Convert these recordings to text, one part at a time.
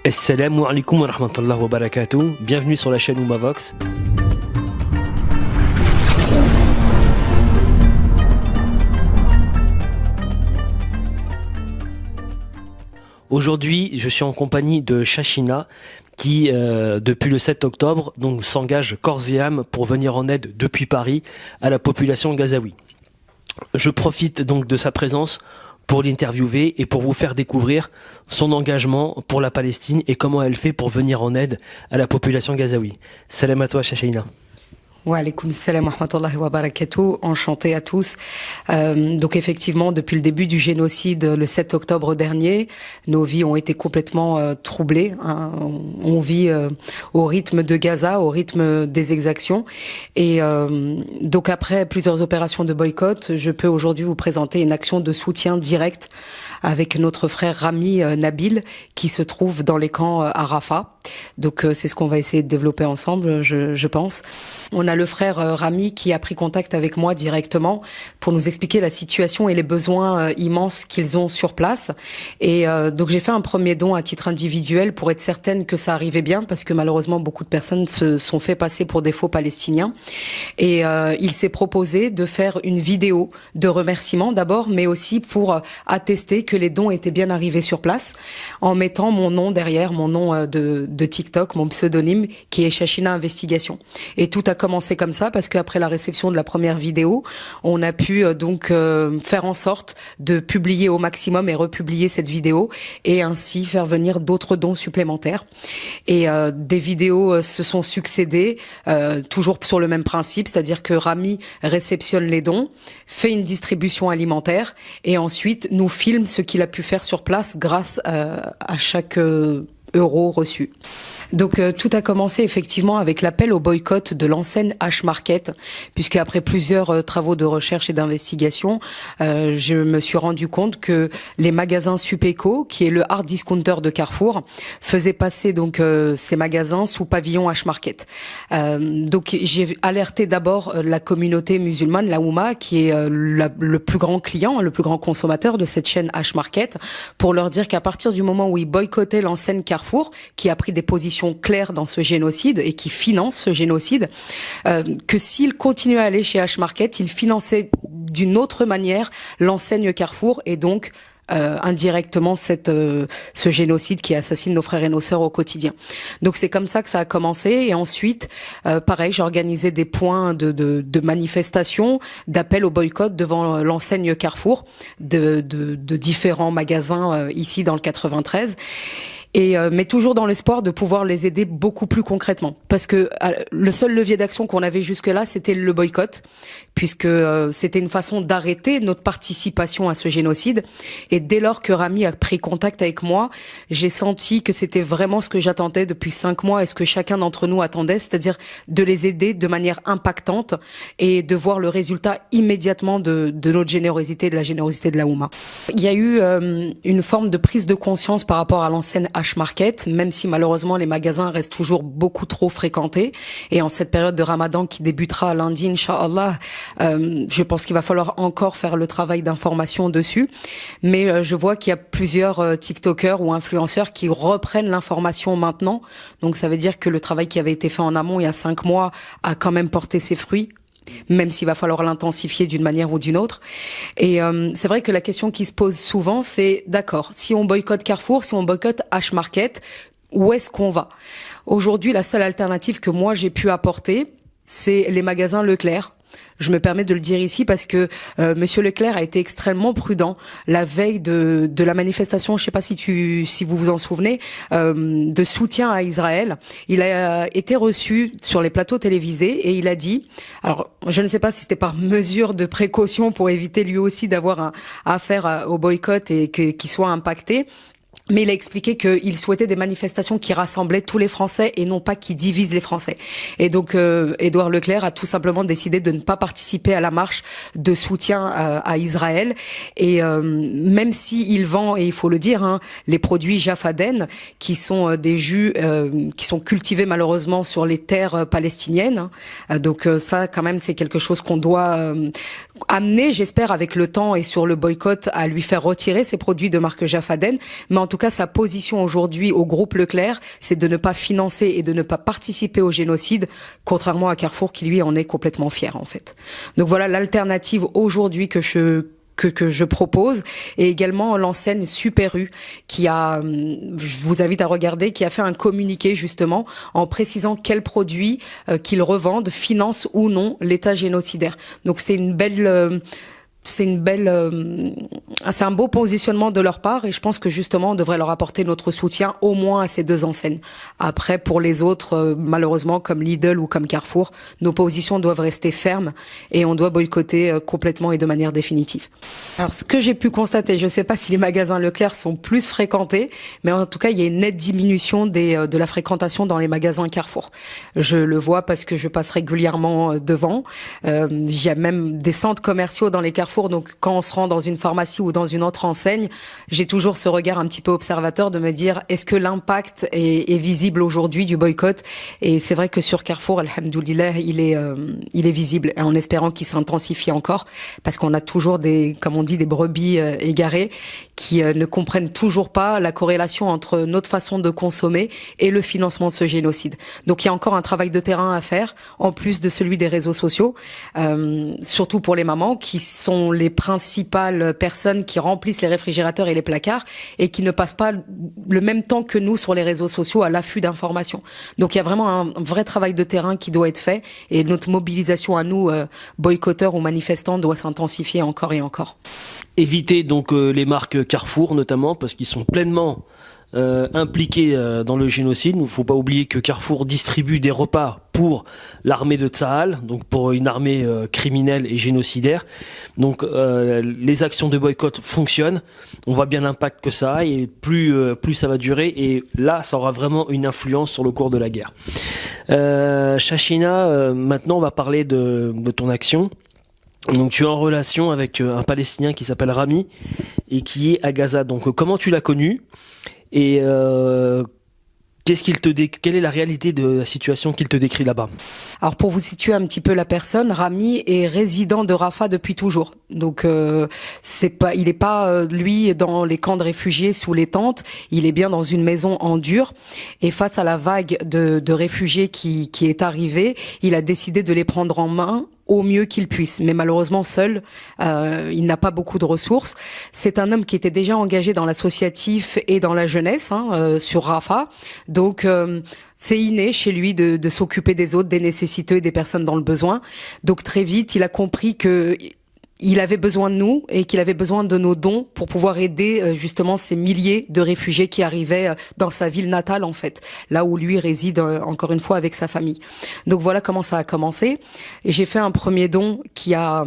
Assalamu alaikum wa rahmatullahi wa barakatuh. Bienvenue sur la chaîne Oumavox. Aujourd'hui, je suis en compagnie de Shashina qui, depuis le 7 octobre, donc s'engage corps et âme pour venir en aide depuis Paris à la population gazaoui. Je profite donc de sa présence pour l'interviewer et pour vous faire découvrir son engagement pour la Palestine et comment elle fait pour venir en aide à la population gazaoui. Salam à toi, Shashina. Wa alaykoum salam wa rahmatullahi wa barakatuh, enchanté à tous. Donc effectivement, depuis le début du génocide, le 7 octobre dernier, nos vies ont été complètement troublées. On vit au rythme de Gaza, au rythme des exactions. Et donc après plusieurs opérations de boycott, je peux aujourd'hui vous présenter une action de soutien direct avec notre frère Rami Nabil qui se trouve dans les camps à Rafah. Donc c'est ce qu'on va essayer de développer ensemble, je pense. On a le frère Rami qui a pris contact avec moi directement pour nous expliquer la situation et les besoins immenses qu'ils ont sur place. Et donc j'ai fait un premier don à titre individuel pour être certaine que ça arrivait bien, parce que malheureusement beaucoup de personnes se sont fait passer pour des faux Palestiniens. Et il s'est proposé de faire une vidéo de remerciement d'abord, mais aussi pour attester que les dons étaient bien arrivés sur place, en mettant mon nom derrière, mon nom de TikTok, mon pseudonyme, qui est Shashina Investigation. Et tout a commencé comme ça, parce qu'après la réception de la première vidéo, on a pu donc faire en sorte de publier au maximum et republier cette vidéo, et ainsi faire venir d'autres dons supplémentaires. Et des vidéos se sont succédées, toujours sur le même principe, c'est-à-dire que Rami réceptionne les dons, fait une distribution alimentaire, et ensuite nous filme ce qu'il a pu faire sur place grâce à chaque euro reçu. Donc tout a commencé effectivement avec l'appel au boycott de l'enseigne H-Market, puisque après plusieurs travaux de recherche et d'investigation, je me suis rendu compte que les magasins Supeco, qui est le hard discounter de Carrefour, faisaient passer donc ces magasins sous pavillon H-Market. Donc j'ai alerté d'abord la communauté musulmane, la Oumma, qui est le plus grand client, le plus grand consommateur de cette chaîne H-Market, pour leur dire qu'à partir du moment où ils boycottaient l'enseigne Carrefour, qui a pris des positions claires dans ce génocide et qui finance ce génocide, que s'il continuait à aller chez H-Market, il finançait d'une autre manière l'enseigne Carrefour et donc indirectement ce génocide qui assassine nos frères et nos sœurs au quotidien. Donc c'est comme ça que ça a commencé, et ensuite pareil, j'ai organisé des points de manifestation, d'appel au boycott devant l'enseigne Carrefour de différents magasins ici dans le 93. Mais toujours dans l'espoir de pouvoir les aider beaucoup plus concrètement, parce que le seul levier d'action qu'on avait jusque-là, c'était le boycott, puisque c'était une façon d'arrêter notre participation à ce génocide. Et dès lors que Rami a pris contact avec moi, j'ai senti que c'était vraiment ce que j'attendais depuis 5 mois et ce que chacun d'entre nous attendait, c'est-à-dire de les aider de manière impactante et de voir le résultat immédiatement de notre générosité, de la générosité de la Oumma. Il y a eu une forme de prise de conscience par rapport à l'enseigne H-Market, même si malheureusement les magasins restent toujours beaucoup trop fréquentés. Et en cette période de Ramadan qui débutera lundi, Inch'Allah, je pense qu'il va falloir encore faire le travail d'information dessus. Mais je vois qu'il y a plusieurs TikTokers ou influenceurs qui reprennent l'information maintenant. Donc ça veut dire que le travail qui avait été fait en amont il y a 5 mois a quand même porté ses fruits, même s'il va falloir l'intensifier d'une manière ou d'une autre. Et c'est vrai que la question qui se pose souvent, c'est d'accord, si on boycotte Carrefour, si on boycotte H-Market, où est-ce qu'on va? Aujourd'hui, la seule alternative que moi j'ai pu apporter, c'est les magasins Leclerc. Je me permets de le dire ici parce que Monsieur Leclerc a été extrêmement prudent la veille de la manifestation. Je ne sais pas si vous vous en souvenez, de soutien à Israël. Il a été reçu sur les plateaux télévisés et il a dit, alors je ne sais pas si c'était par mesure de précaution pour éviter lui aussi d'avoir affaire au boycott et qu'il soit impacté, mais il a expliqué qu'il souhaitait des manifestations qui rassemblaient tous les Français et non pas qui divisent les Français. Et donc, Édouard Leclerc a tout simplement décidé de ne pas participer à la marche de soutien à Israël. Et même s'il vend, et il faut le dire, les produits Jaffaden, qui sont des jus qui sont cultivés malheureusement sur les terres palestiniennes. Donc ça, quand même, c'est quelque chose qu'on doit amener, j'espère, avec le temps et sur le boycott, à lui faire retirer ses produits de marque Jafaden. Mais en tout cas, sa position aujourd'hui au groupe Leclerc, c'est de ne pas financer et de ne pas participer au génocide, contrairement à Carrefour qui, lui, en est complètement fier, en fait. Donc voilà l'alternative aujourd'hui que je propose, et également l'enseigne Super U je vous invite à regarder, qui a fait un communiqué justement en précisant quels produits qu'ils revendent financent ou non l'État génocidaire. Donc c'est un beau positionnement de leur part, et je pense que justement on devrait leur apporter notre soutien au moins à ces deux enseignes. Après, pour les autres, malheureusement, comme Lidl ou comme Carrefour, nos positions doivent rester fermes et on doit boycotter complètement et de manière définitive. Alors, ce que j'ai pu constater, je ne sais pas si les magasins Leclerc sont plus fréquentés, mais en tout cas, il y a une nette diminution de la fréquentation dans les magasins Carrefour. Je le vois parce que je passe régulièrement devant. Il y a même des centres commerciaux dans les Carrefour. Donc quand on se rend dans une pharmacie ou dans une autre enseigne, j'ai toujours ce regard un petit peu observateur de me dire, est-ce que l'impact est visible aujourd'hui du boycott? Et c'est vrai que sur Carrefour, alhamdoulilah, il est visible, en espérant qu'il s'intensifie encore, parce qu'on a toujours des brebis égarées qui ne comprennent toujours pas la corrélation entre notre façon de consommer et le financement de ce génocide. Donc il y a encore un travail de terrain à faire, en plus de celui des réseaux sociaux, surtout pour les mamans qui sont les principales personnes qui remplissent les réfrigérateurs et les placards et qui ne passent pas le même temps que nous sur les réseaux sociaux à l'affût d'informations. Donc il y a vraiment un vrai travail de terrain qui doit être fait, et notre mobilisation à nous, boycotteurs ou manifestants, doit s'intensifier encore et encore. Éviter donc les marques Carrefour notamment, parce qu'ils sont pleinement impliqués dans le génocide. Il ne faut pas oublier que Carrefour distribue des repas pour l'armée de Tsahal, donc pour une armée criminelle et génocidaire. Donc les actions de boycott fonctionnent. On voit bien l'impact que ça a, et plus ça va durer, et là ça aura vraiment une influence sur le cours de la guerre. Shashina, maintenant on va parler de ton action. Donc tu es en relation avec un Palestinien qui s'appelle Rami et qui est à Gaza. Donc comment tu l'as connu, et quelle est la réalité de la situation qu'il te décrit là-bas? Alors pour vous situer un petit peu la personne, Rami est résident de Rafah depuis toujours. Donc il est pas lui dans les camps de réfugiés sous les tentes, il est bien dans une maison en dur, et face à la vague de réfugiés qui est arrivée, il a décidé de les prendre en main au mieux qu'il puisse, mais malheureusement seul, il n'a pas beaucoup de ressources. C'est un homme qui était déjà engagé dans l'associatif et dans la jeunesse, sur Rafah, donc c'est inné chez lui de s'occuper des autres, des nécessiteux, des personnes dans le besoin. Donc très vite, il a compris que il avait besoin de nous et qu'il avait besoin de nos dons pour pouvoir aider justement ces milliers de réfugiés qui arrivaient dans sa ville natale, en fait, là où lui réside encore une fois avec sa famille. Donc voilà comment ça a commencé. Et j'ai fait un premier don qui a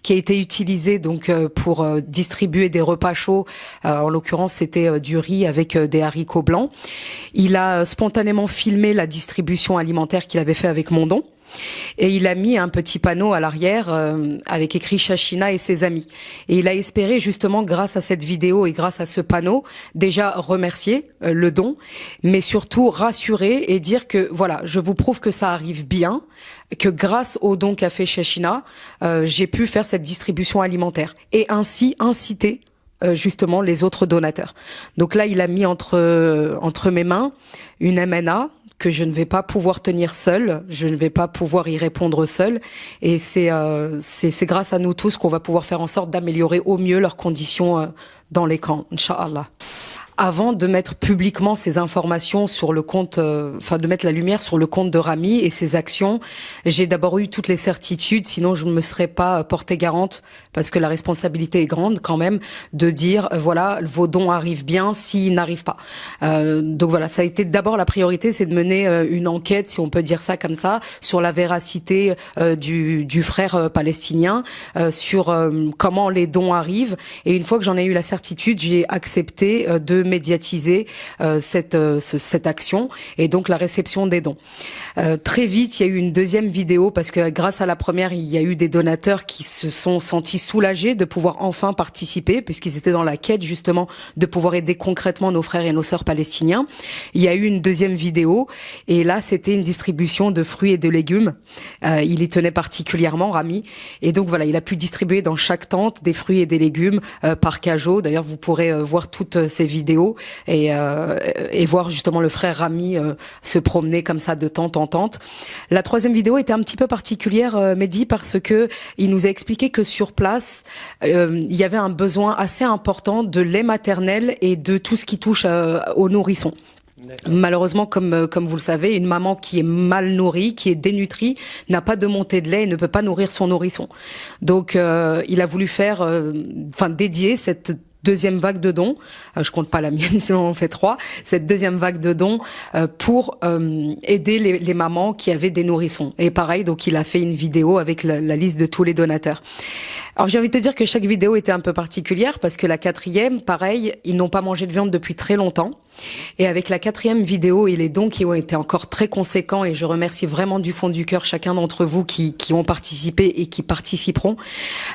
été utilisé donc pour distribuer des repas chauds. En l'occurrence, c'était du riz avec des haricots blancs. Il a spontanément filmé la distribution alimentaire qu'il avait fait avec mon don. Et il a mis un petit panneau à l'arrière avec écrit Shashina et ses amis. Et il a espéré justement, grâce à cette vidéo et grâce à ce panneau, déjà remercier le don, mais surtout rassurer et dire que voilà, je vous prouve que ça arrive bien, que grâce au don qu'a fait Shashina, j'ai pu faire cette distribution alimentaire et ainsi inciter justement les autres donateurs. Donc là, il a mis entre mes mains une MNA que je ne vais pas pouvoir tenir seule, je ne vais pas pouvoir y répondre seule, et c'est grâce à nous tous qu'on va pouvoir faire en sorte d'améliorer au mieux leurs conditions dans les camps, Inch'Allah. Avant de mettre publiquement ces informations sur le compte, de mettre la lumière sur le compte de Rami et ses actions, j'ai d'abord eu toutes les certitudes, sinon je ne me serais pas portée garante, parce que la responsabilité est grande quand même, de dire voilà, vos dons arrivent bien s'ils n'arrivent pas. Donc voilà, ça a été d'abord la priorité, c'est de mener une enquête, si on peut dire ça comme ça, sur la véracité du frère palestinien, sur comment les dons arrivent. Et une fois que j'en ai eu la certitude, j'ai accepté de médiatiser cette action et donc la réception des dons. Très vite, il y a eu une deuxième vidéo parce que grâce à la première, il y a eu des donateurs qui se sont sentis soulagés de pouvoir enfin participer puisqu'ils étaient dans la quête justement de pouvoir aider concrètement nos frères et nos sœurs palestiniens. Il y a eu une deuxième vidéo et là, c'était une distribution de fruits et de légumes. Il y tenait particulièrement, Rami. Et donc voilà, il a pu distribuer dans chaque tente des fruits et des légumes par cajot. D'ailleurs, vous pourrez voir toutes ces vidéos et voir justement le frère Rami se promener comme ça de tente en tente. La troisième vidéo était un petit peu particulière, Mehdi, parce que il nous a expliqué que sur place, il y avait un besoin assez important de lait maternel et de tout ce qui touche aux nourrissons. Malheureusement, comme vous le savez, une maman qui est mal nourrie, qui est dénutrie, n'a pas de montée de lait et ne peut pas nourrir son nourrisson. Donc, il a voulu dédier cette deuxième vague de dons, je compte pas la mienne, sinon on fait 3, cette deuxième vague de dons pour aider les mamans qui avaient des nourrissons. Et pareil, donc il a fait une vidéo avec la liste de tous les donateurs. Alors j'ai envie de te dire que chaque vidéo était un peu particulière parce que la quatrième, pareil, ils n'ont pas mangé de viande depuis très longtemps. Et avec la quatrième vidéo et les dons qui ont été encore très conséquents, et je remercie vraiment du fond du cœur chacun d'entre vous qui ont participé et qui participeront.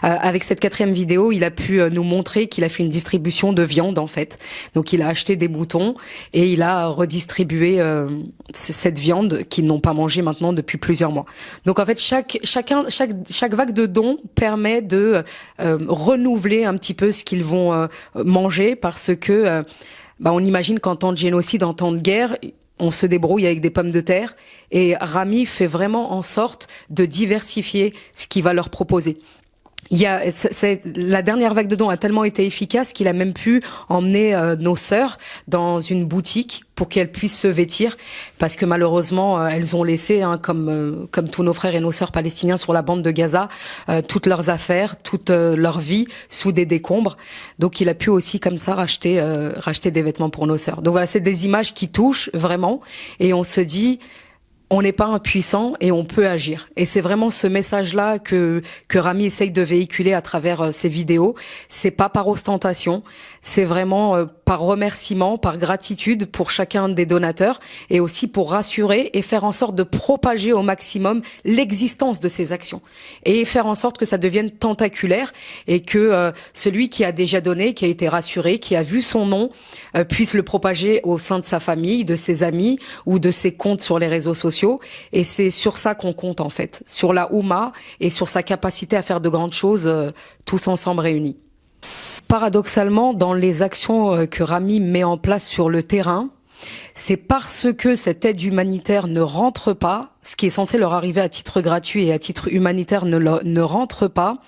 Avec cette quatrième vidéo, il a pu nous montrer qu'il a fait une distribution de viande en fait. Donc il a acheté des boutons et il a redistribué cette viande qu'ils n'ont pas mangée maintenant depuis plusieurs mois. Donc en fait chaque vague de dons permet de renouveler un petit peu ce qu'ils vont manger parce que on imagine qu'en temps de génocide, en temps de guerre, on se débrouille avec des pommes de terre et Rami fait vraiment en sorte de diversifier ce qu'il va leur proposer. La dernière vague de dons a tellement été efficace qu'il a même pu emmener nos sœurs dans une boutique pour qu'elles puissent se vêtir parce que malheureusement elles ont laissé comme tous nos frères et nos sœurs palestiniens sur la bande de Gaza toutes leurs affaires, toute leur vie sous des décombres. Donc il a pu aussi comme ça racheter des vêtements pour nos sœurs. Donc voilà, c'est des images qui touchent vraiment et on se dit on n'est pas impuissant et on peut agir. Et c'est vraiment ce message-là que Rami essaye de véhiculer à travers ses vidéos. C'est pas par ostentation, c'est vraiment par remerciement, par gratitude pour chacun des donateurs et aussi pour rassurer et faire en sorte de propager au maximum l'existence de ces actions et faire en sorte que ça devienne tentaculaire et que celui qui a déjà donné, qui a été rassuré, qui a vu son nom, puisse le propager au sein de sa famille, de ses amis ou de ses comptes sur les réseaux sociaux. Et c'est sur ça qu'on compte en fait, sur la Oumma et sur sa capacité à faire de grandes choses tous ensemble réunis. Paradoxalement, dans les actions que Rami met en place sur le terrain, c'est parce que cette aide humanitaire ne rentre pas, ce qui est censé leur arriver à titre gratuit et à titre humanitaire ne rentre pas,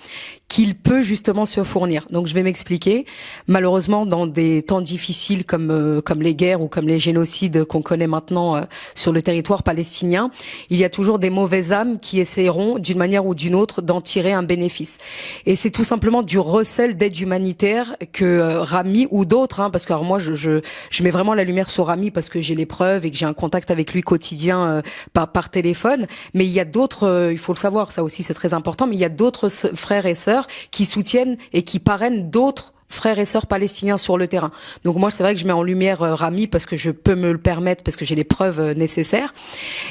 qu'il peut justement se fournir. Donc je vais m'expliquer. Malheureusement, dans des temps difficiles comme les guerres ou comme les génocides qu'on connaît maintenant sur le territoire palestinien, il y a toujours des mauvaises âmes qui essaieront d'une manière ou d'une autre d'en tirer un bénéfice. Et c'est tout simplement du recel d'aide humanitaire que Rami ou d'autres, parce que alors moi je mets vraiment la lumière sur Rami parce que j'ai les preuves et que j'ai un contact avec lui quotidien par téléphone. Mais il y a d'autres, il faut le savoir, ça aussi c'est très important, mais il y a d'autres frères et sœurs qui soutiennent et qui parrainent d'autres frères et sœurs palestiniens sur le terrain. Donc moi, c'est vrai que je mets en lumière Rami parce que je peux me le permettre, parce que j'ai les preuves nécessaires.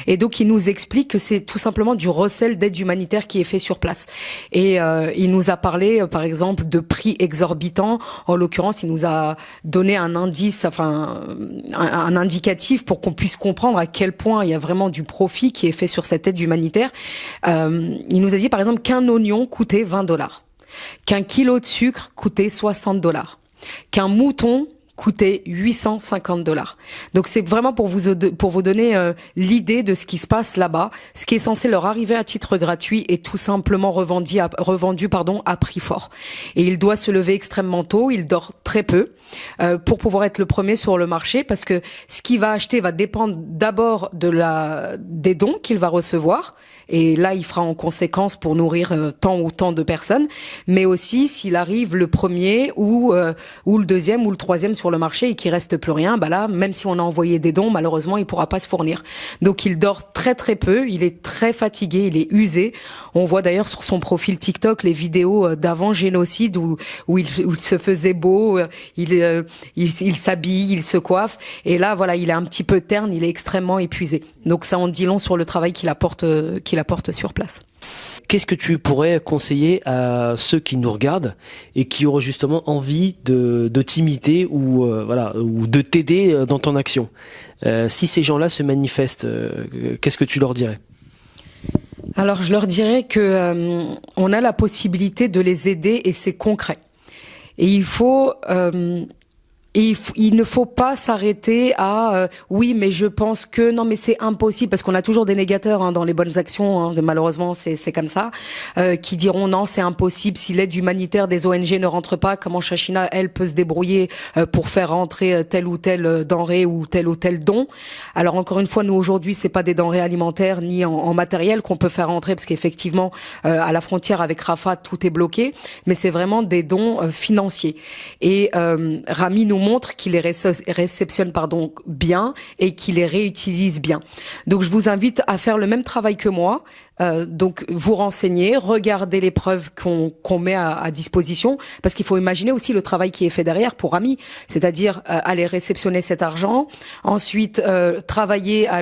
Et donc, il nous explique que c'est tout simplement du recel d'aide humanitaire qui est fait sur place. Et il nous a parlé, par exemple, de prix exorbitants. En l'occurrence, il nous a donné un indice, un indicatif pour qu'on puisse comprendre à quel point il y a vraiment du profit qui est fait sur cette aide humanitaire. Il nous a dit, par exemple, qu'un oignon coûtait $20. Qu'un kilo de sucre coûtait $60, qu'un mouton coûtait $850. Donc c'est vraiment pour vous donner l'idée de ce qui se passe là-bas. Ce qui est censé leur arriver à titre gratuit est tout simplement revendu à prix fort. Et il doit se lever extrêmement tôt, il dort très peu pour pouvoir être le premier sur le marché parce que ce qu'il va acheter va dépendre d'abord des dons qu'il va recevoir et là il fera en conséquence pour nourrir tant ou tant de personnes, mais aussi s'il arrive le premier ou le deuxième ou le troisième sur le marché et qu'il reste plus rien, bah là même si on a envoyé des dons, malheureusement il pourra pas se fournir. Donc il dort très très peu, il est très fatigué, il est usé. On voit d'ailleurs sur son profil TikTok les vidéos d'avant génocide où il se faisait beau, il s'habille, il se coiffe, et là voilà, il est un petit peu terne, il est extrêmement épuisé. Donc ça en dit long sur le travail qu'il apporte sur place. Qu'est-ce que tu pourrais conseiller à ceux qui nous regardent et qui auraient justement envie de t'imiter ou ou de t'aider dans ton action? Si ces gens-là se manifestent, qu'est-ce que tu leur dirais? Alors je leur dirais que on a la possibilité de les aider et c'est concret. Et il ne faut pas s'arrêter à oui mais je pense que non mais c'est impossible, parce qu'on a toujours des négateurs dans les bonnes actions, malheureusement c'est comme ça, qui diront non c'est impossible, si l'aide humanitaire des ONG ne rentre pas, comment Chachina elle peut se débrouiller pour faire rentrer telle ou telle denrée ou tel don. Alors encore une fois, nous aujourd'hui c'est pas des denrées alimentaires ni en matériel qu'on peut faire rentrer, parce qu'effectivement à la frontière avec Rafah tout est bloqué, mais c'est vraiment des dons financiers. Et Rami nous montre qu'il les réceptionne bien et qu'il les réutilise bien. Donc je vous invite à faire le même travail que moi. Donc vous renseigner, regardez les preuves qu'on met à disposition, parce qu'il faut imaginer aussi le travail qui est fait derrière pour Rami, c'est-à-dire aller réceptionner cet argent, ensuite travailler à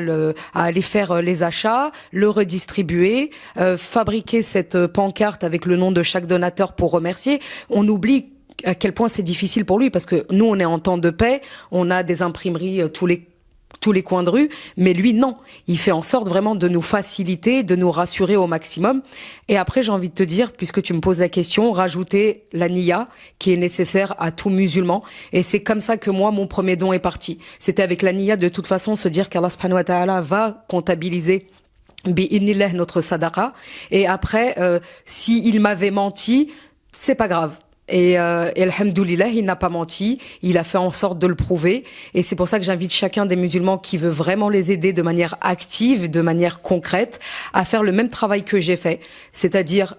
aller faire les achats, le redistribuer, fabriquer cette pancarte avec le nom de chaque donateur pour remercier. On oublie à quel point c'est difficile pour lui, parce que nous on est en temps de paix, on a des imprimeries tous les coins de rue, mais lui non, il fait en sorte vraiment de nous faciliter, de nous rassurer au maximum. Et après j'ai envie de te dire, puisque tu me poses la question, rajouter la niya qui est nécessaire à tout musulman, et c'est comme ça que moi mon premier don est parti. C'était avec la niya de toute façon, se dire qu'Allah subhanahu wa ta'ala va comptabiliser bi'idhnillah notre sadaqa, et après si il m'avait menti, c'est pas grave. Et alhamdoulilah, il n'a pas menti, il a fait en sorte de le prouver, et c'est pour ça que j'invite chacun des musulmans qui veut vraiment les aider de manière active, de manière concrète, à faire le même travail que j'ai fait, c'est-à-dire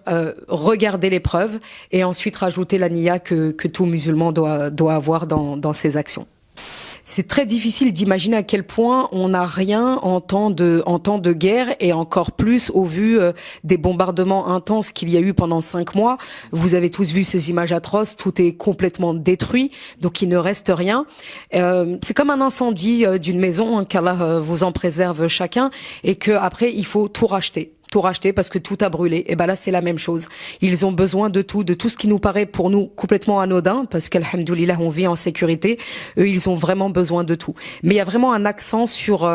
regarder les preuves et ensuite rajouter la niya que tout musulman doit avoir dans ses actions. C'est très difficile d'imaginer à quel point on n'a rien en temps de guerre, et encore plus au vu des bombardements intenses qu'il y a eu pendant 5 mois. Vous avez tous vu ces images atroces, tout est complètement détruit, donc il ne reste rien. C'est comme un incendie d'une maison, qu'Allah vous en préserve chacun, et que après il faut tout racheter parce que tout a brûlé. Et ben là c'est la même chose. Ils ont besoin de tout ce qui nous paraît pour nous complètement anodin, parce qu'alhamdoulilah on vit en sécurité. Eux ils ont vraiment besoin de tout. Mais il y a vraiment un accent sur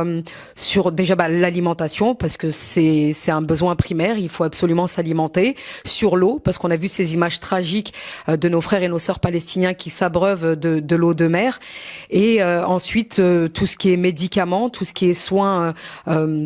déjà l'alimentation, parce que c'est un besoin primaire, il faut absolument s'alimenter. Sur l'eau, parce qu'on a vu ces images tragiques de nos frères et nos sœurs palestiniens qui s'abreuvent de l'eau de mer. Et ensuite tout ce qui est médicaments, tout ce qui est soins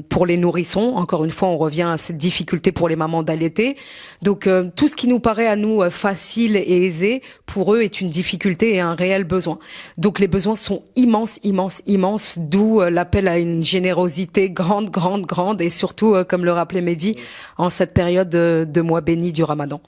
pour les nourrissons. Encore une fois on revient à cette difficulté pour les mamans d'allaiter. Donc tout ce qui nous paraît à nous facile et aisé, pour eux est une difficulté et un réel besoin. Donc les besoins sont immenses, d'où l'appel à une générosité grande, et surtout, comme le rappelait Mehdi, en cette période de mois béni du Ramadan.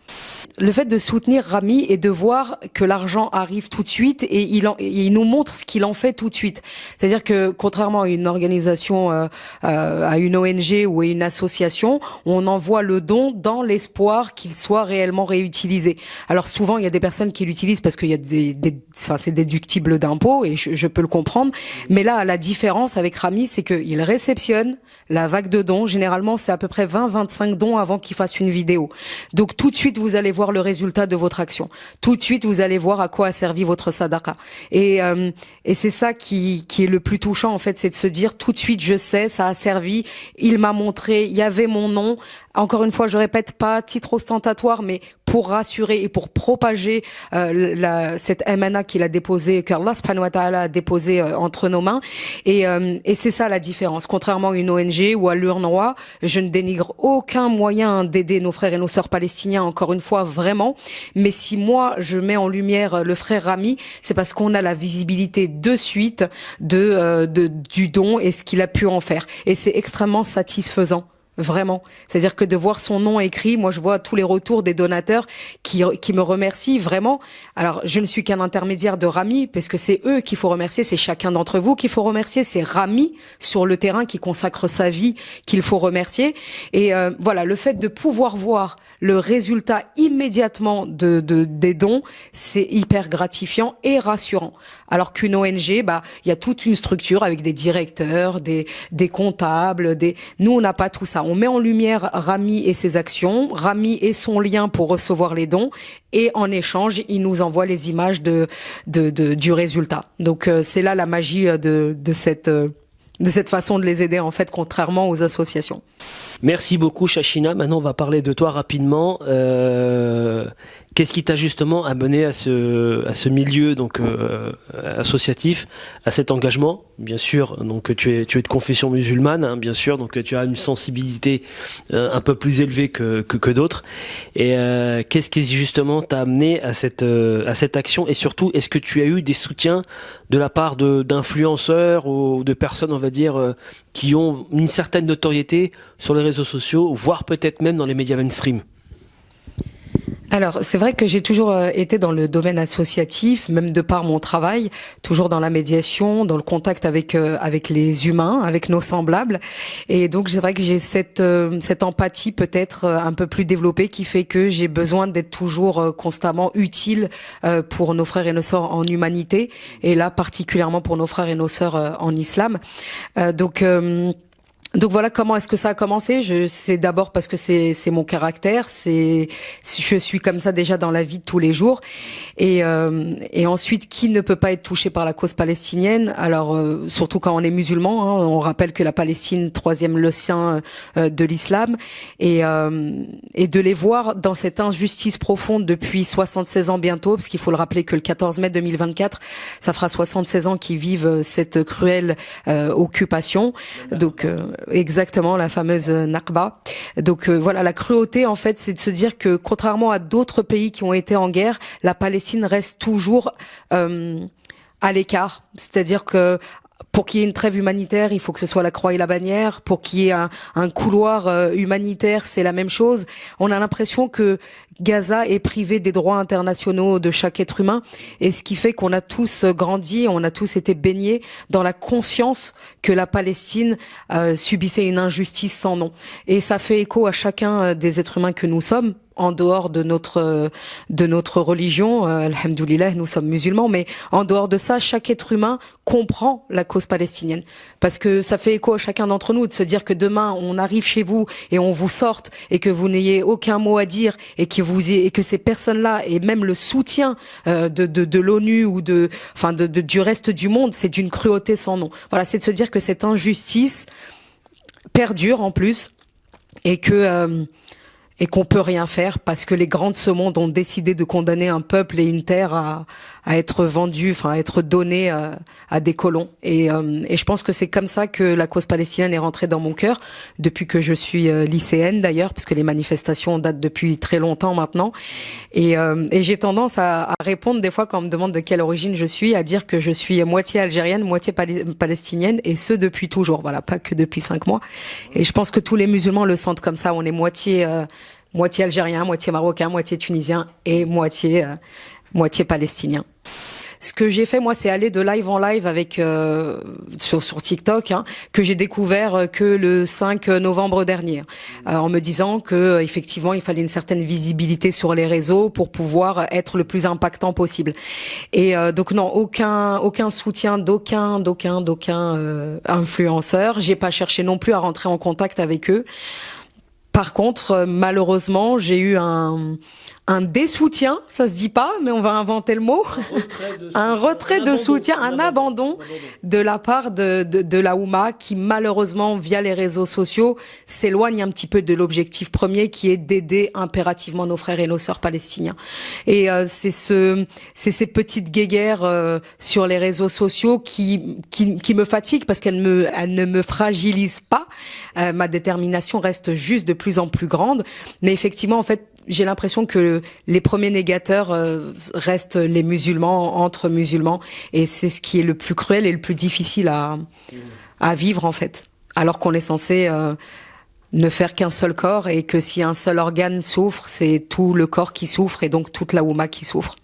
Le fait de soutenir Rami et de voir que l'argent arrive tout de suite, et il nous montre ce qu'il en fait tout de suite. C'est-à-dire que contrairement à une organisation, à une ONG ou à une association, on envoie le don dans l'espoir qu'il soit réellement réutilisé. Alors souvent il y a des personnes qui l'utilisent parce qu'il y a c'est déductible d'impôts, et je peux le comprendre. Mais là la différence avec Rami, c'est qu'il réceptionne la vague de dons. Généralement c'est à peu près 20-25 dons avant qu'il fasse une vidéo. Donc tout de suite vous allez voir le résultat de votre action. Tout de suite, vous allez voir à quoi a servi votre sadaqa. Et c'est ça qui est le plus touchant, en fait, c'est de se dire tout de suite, je sais, ça a servi, il m'a montré, il y avait mon nom. Encore une fois, je répète, pas à titre ostentatoire, mais pour rassurer et pour propager cette amana qu'il a déposée, qu'Allah subhanahu wa ta'ala a déposé entre nos mains. Et c'est ça la différence. Contrairement à une ONG ou à l'UNRWA, je ne dénigre aucun moyen d'aider nos frères et nos sœurs palestiniens, encore une fois, vraiment. Mais si moi, je mets en lumière le frère Rami, c'est parce qu'on a la visibilité de suite du don et ce qu'il a pu en faire. Et c'est extrêmement satisfaisant Vraiment. C'est-à-dire que de voir son nom écrit, moi je vois tous les retours des donateurs qui me remercient vraiment. Alors je ne suis qu'un intermédiaire de Rami, parce que c'est eux qu'il faut remercier, c'est chacun d'entre vous qu'il faut remercier, c'est Rami sur le terrain qui consacre sa vie qu'il faut remercier. Et voilà, le fait de pouvoir voir le résultat immédiatement des dons, c'est hyper gratifiant et rassurant. Alors qu'une ONG, il y a toute une structure avec des directeurs, des comptables, nous on n'a pas tout ça. On met en lumière Rami et ses actions, Rami et son lien pour recevoir les dons, et en échange, il nous envoie les images du résultat. Donc c'est là la magie de cette façon de les aider, en fait, contrairement aux associations. Merci beaucoup, Chachina. Maintenant, on va parler de toi rapidement. Qu'est-ce qui t'a justement amené à ce milieu donc associatif, à cet engagement? Bien sûr, donc tu es de confession musulmane, hein, bien sûr, donc tu as une sensibilité un peu plus élevée que d'autres. Et qu'est-ce qui justement t'a amené à cette action? Et surtout, est-ce que tu as eu des soutiens de la part d'influenceurs ou de personnes, on va dire, qui ont une certaine notoriété sur les réseaux sociaux, voire peut-être même dans les médias mainstream? Alors, c'est vrai que j'ai toujours été dans le domaine associatif, même de par mon travail, toujours dans la médiation, dans le contact avec les humains, avec nos semblables. Et donc, c'est vrai que j'ai cette empathie peut-être un peu plus développée qui fait que j'ai besoin d'être toujours constamment utile pour nos frères et nos sœurs en humanité, et là particulièrement pour nos frères et nos sœurs en islam. Donc voilà comment est-ce que ça a commencé. C'est d'abord parce que c'est mon caractère, je suis comme ça déjà dans la vie de tous les jours, et ensuite, qui ne peut pas être touché par la cause palestinienne? Alors surtout quand on est musulman, hein, on rappelle que la Palestine, troisième le sein de l'islam, et de les voir dans cette injustice profonde depuis 76 ans bientôt, parce qu'il faut le rappeler que le 14 mai 2024, ça fera 76 ans qu'ils vivent cette cruelle occupation. Donc exactement, la fameuse Nakba. Donc voilà, la cruauté en fait, c'est de se dire que contrairement à d'autres pays qui ont été en guerre, la Palestine reste toujours à l'écart. C'est-à-dire que pour qu'il y ait une trêve humanitaire, il faut que ce soit la croix et la bannière. Pour qu'il y ait un couloir humanitaire, c'est la même chose. On a l'impression que Gaza est privé des droits internationaux de chaque être humain, et ce qui fait qu'on a tous grandi, on a tous été baignés dans la conscience que la Palestine subissait une injustice sans nom. Et ça fait écho à chacun des êtres humains que nous sommes, en dehors de notre religion. Alhamdoulilah, nous sommes musulmans, mais en dehors de ça, chaque être humain comprend la cause palestinienne, parce que ça fait écho à chacun d'entre nous de se dire que demain on arrive chez vous et on vous sorte et que vous n'ayez aucun mot à dire, et que ces personnes-là et même le soutien de l'ONU ou du reste du monde, c'est d'une cruauté sans nom. Voilà, c'est de se dire que cette injustice perdure en plus, et qu'on peut rien faire parce que les grands de ce monde ont décidé de condamner un peuple et une terre à être vendus, à être donnés à des colons. Et je pense que c'est comme ça que la cause palestinienne est rentrée dans mon cœur, depuis que je suis lycéenne d'ailleurs, parce que les manifestations datent depuis très longtemps maintenant. Et j'ai tendance à répondre des fois quand on me demande de quelle origine je suis, à dire que je suis moitié algérienne, moitié palestinienne, et ce depuis toujours. Voilà, pas que depuis 5 mois. Et je pense que tous les musulmans le sentent comme ça. On est moitié algérien, moitié marocain, moitié tunisien et moitié palestinien. Ce que j'ai fait, moi, c'est aller de live en live avec sur TikTok, hein, que j'ai découvert que le 5 novembre dernier, en me disant que effectivement, il fallait une certaine visibilité sur les réseaux pour pouvoir être le plus impactant possible. Et donc non, aucun soutien d'aucun influenceur. J'ai pas cherché non plus à rentrer en contact avec eux. Par contre, malheureusement, j'ai eu un désoutien, ça se dit pas, mais on va inventer le mot. Un retrait de soutien, un abandon de la part de la Oumma, qui malheureusement, via les réseaux sociaux, s'éloigne un petit peu de l'objectif premier, qui est d'aider impérativement nos frères et nos sœurs palestiniens. Et c'est ces petites guéguerres sur les réseaux sociaux qui me fatiguent, parce qu'elles ne me fragilisent pas. Ma détermination reste juste de plus en plus grande, mais effectivement, en fait, j'ai l'impression que les premiers négateurs restent les musulmans, entre musulmans, et c'est ce qui est le plus cruel et le plus difficile à vivre en fait, alors qu'on est censé ne faire qu'un seul corps et que si un seul organe souffre, c'est tout le corps qui souffre et donc toute la Oumma qui souffre.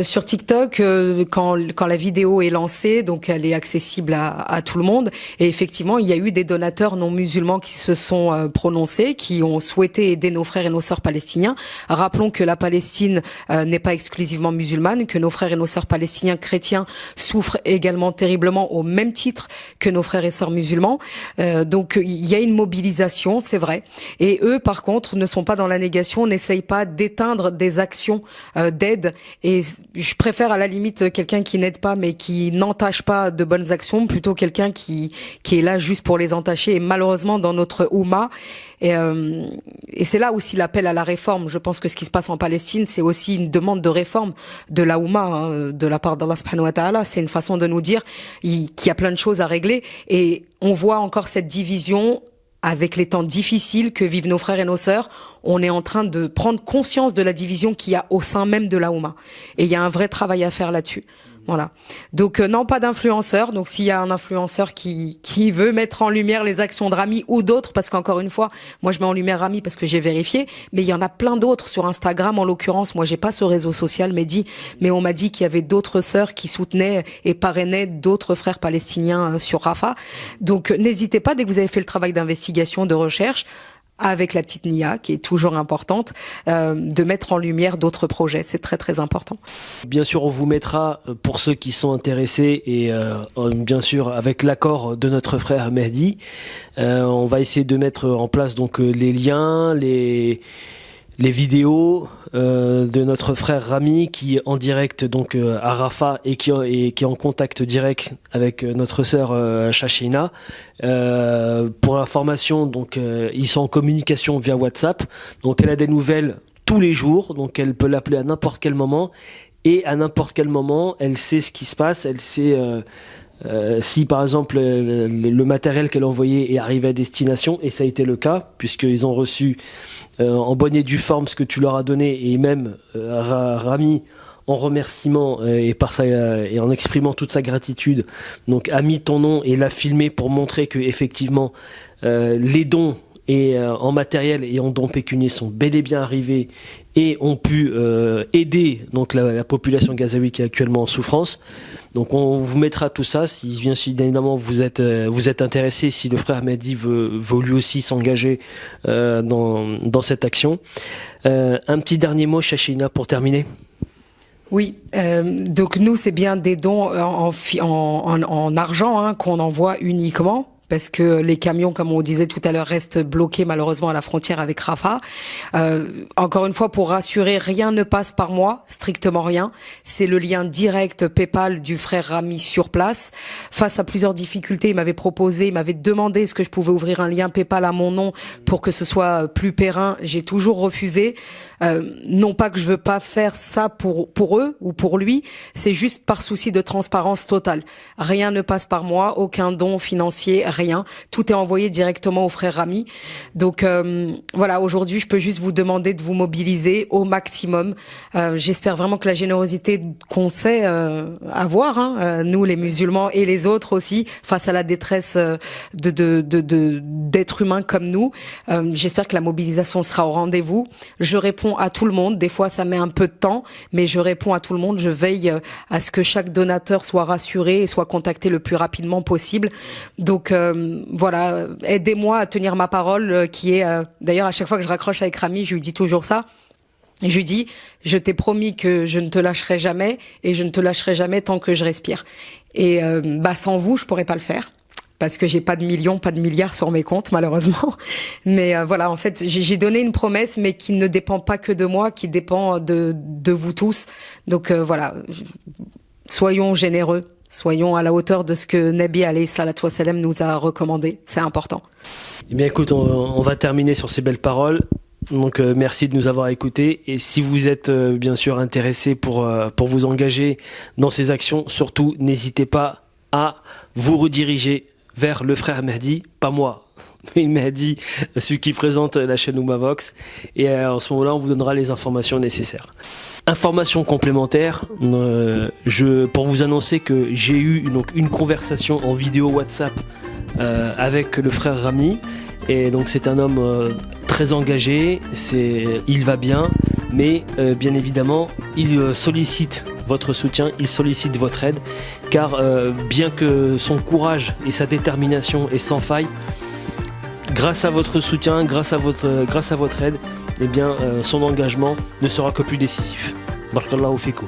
Sur TikTok, quand la vidéo est lancée, donc elle est accessible à tout le monde. Et effectivement, il y a eu des donateurs non musulmans qui se sont prononcés, qui ont souhaité aider nos frères et nos sœurs palestiniens. Rappelons que la Palestine n'est pas exclusivement musulmane, que nos frères et nos sœurs palestiniens chrétiens souffrent également terriblement au même titre que nos frères et sœurs musulmans. Donc il y a une mobilisation, c'est vrai. Et eux, par contre, ne sont pas dans la négation, n'essayent pas d'éteindre des actions d'aide. Et je préfère à la limite quelqu'un qui n'aide pas mais qui n'entache pas de bonnes actions plutôt quelqu'un qui est là juste pour les entacher. Et malheureusement dans notre Oumma, et c'est là aussi l'appel à la réforme. Je pense que ce qui se passe en Palestine, c'est aussi une demande de réforme de la Oumma, de la part d'Allah subhanahu wa ta'ala. C'est une façon de nous dire qu'il y a plein de choses à régler. Et on voit encore cette division avec les temps difficiles que vivent nos frères et nos sœurs. On est en train de prendre conscience de la division qu'il y a au sein même de la Oumma. Et il y a un vrai travail à faire là-dessus. Voilà. Donc non, pas d'influenceur. Donc s'il y a un influenceur qui veut mettre en lumière les actions de Rami ou d'autres, parce qu'encore une fois, moi je mets en lumière Rami parce que j'ai vérifié, mais il y en a plein d'autres sur Instagram en l'occurrence. Moi j'ai pas ce réseau social, mais on m'a dit qu'il y avait d'autres sœurs qui soutenaient et parrainaient d'autres frères palestiniens sur Rafah. Donc n'hésitez pas, dès que vous avez fait le travail d'investigation, de recherche, avec la petite Nia, qui est toujours importante, de mettre en lumière d'autres projets. C'est très très important. Bien sûr, on vous mettra, pour ceux qui sont intéressés, et bien sûr avec l'accord de notre frère Mehdi, on va essayer de mettre en place donc les liens, les vidéos de notre frère Rami qui est en direct donc à Rafah et qui est en contact direct avec notre sœur Shashina. Pour l'information, donc ils sont en communication via WhatsApp. Donc elle a des nouvelles tous les jours, donc elle peut l'appeler à n'importe quel moment et à n'importe quel moment, elle sait ce qui se passe, elle sait si par exemple le matériel qu'elle a envoyé est arrivé à destination, et ça a été le cas puisqu'ils ont reçu en bonne et due forme ce que tu leur as donné, et même Rami en remerciement et en exprimant toute sa gratitude, donc a mis ton nom et l'a filmé pour montrer que effectivement les dons et en matériel et en dons pécuniaires sont bel et bien arrivés et ont pu aider donc la population gazaoui qui est actuellement en souffrance. Donc on vous mettra tout ça si bien évidemment vous êtes intéressé, si le frère Mehdi veut lui aussi s'engager dans cette action. Un petit dernier mot, Shashina, pour terminer. Oui, donc nous c'est bien des dons en argent qu'on envoie uniquement. Parce que les camions, comme on disait tout à l'heure, restent bloqués malheureusement à la frontière avec Rafah. Encore une fois, pour rassurer, rien ne passe par moi, strictement rien. C'est le lien direct PayPal du frère Rami sur place. Face à plusieurs difficultés, il m'avait demandé est-ce que je pouvais ouvrir un lien PayPal à mon nom pour que ce soit plus périn. J'ai toujours refusé. Non pas que je veux pas faire ça pour eux ou pour lui, c'est juste par souci de transparence totale. Rien ne passe par moi, aucun don financier, rien. Tout est envoyé directement au frère Rami. Donc voilà, aujourd'hui, je peux juste vous demander de vous mobiliser au maximum. J'espère vraiment que la générosité qu'on sait avoir, nous les musulmans et les autres aussi, face à la détresse d'êtres humains comme nous, j'espère que la mobilisation sera au rendez-vous. Je réponds à tout le monde. Des fois, ça met un peu de temps, mais je réponds à tout le monde. Je veille à ce que chaque donateur soit rassuré et soit contacté le plus rapidement possible. Donc voilà, aidez-moi à tenir ma parole, qui est d'ailleurs à chaque fois que je raccroche avec Rami, je lui dis toujours ça. Je lui dis, je t'ai promis que je ne te lâcherai jamais et je ne te lâcherai jamais tant que je respire. Et sans vous, je pourrais pas le faire. Parce que j'ai pas de millions, pas de milliards sur mes comptes, malheureusement. Mais voilà, en fait, j'ai donné une promesse, mais qui ne dépend pas que de moi, qui dépend de vous tous. Donc voilà, soyons généreux, soyons à la hauteur de ce que Nabi alayhi salatu wassalam nous a recommandé. C'est important. Eh bien écoute, on va terminer sur ces belles paroles. Donc merci de nous avoir écoutés, et si vous êtes bien sûr intéressé pour vous engager dans ces actions, surtout n'hésitez pas à vous rediriger vers le frère Mehdi, pas moi, mais Mehdi, celui qui présente la chaîne Oumavox, et en ce moment-là on vous donnera les informations nécessaires. Information complémentaire, pour vous annoncer que j'ai eu donc une conversation en vidéo WhatsApp avec le frère Rami, Et donc c'est un homme très engagé, il va bien, mais bien évidemment il sollicite votre soutien, il sollicite votre aide, car bien que son courage et sa détermination est sans faille, grâce à votre soutien, grâce à votre aide, eh bien son engagement ne sera que plus décisif. Barakallahu fikou.